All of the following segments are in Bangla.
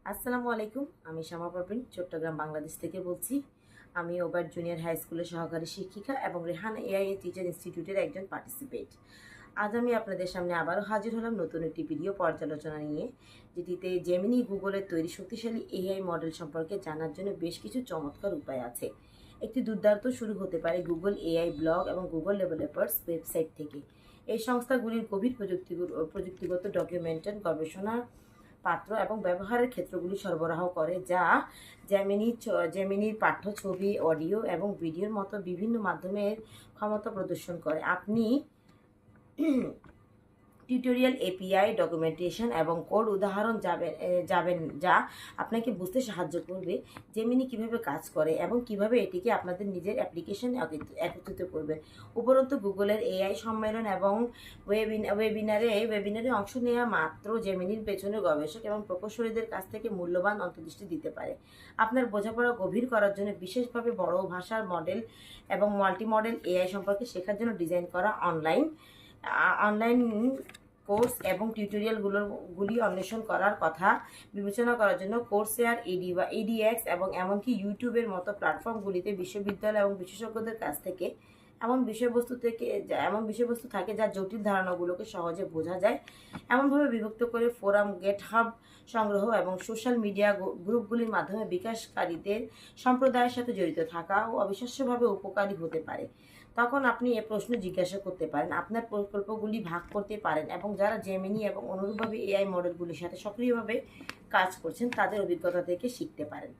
আসসালামু আলাইকুম। আমি শামা পারভিন চট্টগ্রাম বাংলাদেশ থেকে বলছি। আমি ওবায়দ জুনিয়র হাই স্কুলের সহকারী শিক্ষিকা এবং রেহান এআই টিচার ইনস্টিটিউটের একজন পার্টিসিপেট। আজ আমি আপনাদের সামনে আবারও হাজির হলাম নতুন একটি ভিডিও পর্যালোচনা নিয়ে, যেটিতে জেমিনি গুগলের তৈরি শক্তিশালী এআই মডেল সম্পর্কে জানার জন্য বেশ কিছু চমৎকার উপায় আছে। একটি দুর্দান্ত শুরু হতে পারে গুগল এআই ব্লগ এবং গুগল ডেভেলপার্স ওয়েবসাইট থেকে। এই সংস্থাগুলির গভীর প্রযুক্তিগত ডকুমেন্টেশন, গবেষণা পাত্র এবং ব্যবহারের ক্ষেত্রগুলি সরবরাহ করে, যা জেমিনির পাঠ্য, ছবি, অডিও এবং ভিডিওর মতো বিভিন্ন মাধ্যমের ক্ষমতা প্রদর্শন করে। আপনি টিউটোরিয়াল, এপিআই, ডকুমেন্টেশন এবং কোড উদাহরণ যাবেন যা আপনাকে বুঝতে সাহায্য করবে জেমিনি কিভাবে কাজ করে এবং কিভাবে এটিকে আপনাদের নিজের অ্যাপ্লিকেশনে একত্রিত করবে। উপরন্তু গুগলের এআই সম্মেলন এবং ওয়েবিনারে অংশ নেওয়া মাত্র জেমিনির পেছনে গবেষক এবং প্রকৌশলীদের কাছ থেকে মূল্যবান অন্তর্দৃষ্টি দিতে পারে। আপনার বোঝাপড়া গভীর করার জন্য বিশেষভাবে বড় ভাষার মডেল এবং মাল্টি মডেল এআই সম্পর্কে শেখার জন্য ডিজাইন করা অনলাইন কোর্স এবং টিউটোরিয়ালগুলি অন্বেষণ করার কথা বিবেচনা করার জন্য কোর্সেয়ার, ইডিএক্স এবং এমনকি ইউটিউবের মতো প্ল্যাটফর্মগুলিতে বিশ্ববিদ্যালয় এবং বিশেষজ্ঞদের কাছ থেকে এমন বিষয়বস্তু থাকে যা জটিল ধারণাগুলোকে সহজে বোঝা যায়। এমনভাবে বিভক্ত করে ফোরাম, গেটহাব সংগ্রহ এবং সোশ্যাল মিডিয়া গ্রুপগুলির মাধ্যমে বিকাশকারীদের সম্প্রদায়ের সাথে জড়িত থাকাও অবিশ্বাস্যভাবে উপকারী হতে পারে। তখন আপনি এ প্রশ্ন জিজ্ঞাসা করতে পারেন, আপনার প্রকল্পগুলি ভাগ করতে পারেন এবং যারা জেমিনি এবং অনুরূপভাবে এআই মডেলগুলির সাথে সক্রিয়ভাবে কাজ করছেন তাদের অভিজ্ঞতা থেকে শিখতে পারেন।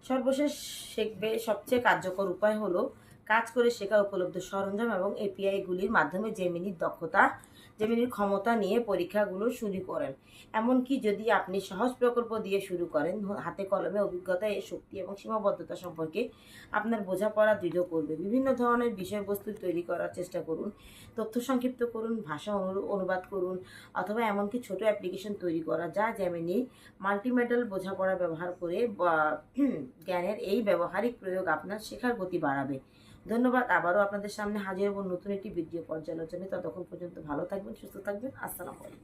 সর্বশেষ শিখবে সবচেয়ে কার্যকর উপায় হলো কাজ করে শেখা উপলব্ধ সরঞ্জাম এবং এপিআইগুলির মাধ্যমে জেমিনির ক্ষমতা নিয়ে পরীক্ষাগুলো শুরু করেন। এমনকি যদি আপনি সহজ প্রকল্প দিয়ে শুরু করেন, হাতে কলমে অভিজ্ঞতা এর শক্তি এবং সীমাবদ্ধতা সম্পর্কে আপনার বোঝাপড়া দৃঢ় করবে। বিভিন্ন ধরনের বিষয়বস্তু তৈরি করার চেষ্টা করুন, তথ্য সংক্ষিপ্ত করুন, ভাষা অনুবাদ করুন, অথবা এমনকি ছোট অ্যাপ্লিকেশন তৈরি করা যা জেমিনি মাল্টিমডাল বোঝাপড়া ব্যবহার করে জ্ঞানের এই ব্যবহারিক প্রয়োগ আপনার শেখার গতি বাড়াবে। ধন্যবাদ। আবারও আপনাদের সামনে হাজির হব নতুন একটি ভিডিও পর্যালোচনায়। ততক্ষণ পর্যন্ত ভালো থাকবেন, সুস্থ থাকবেন। আসসালামু আলাইকুম।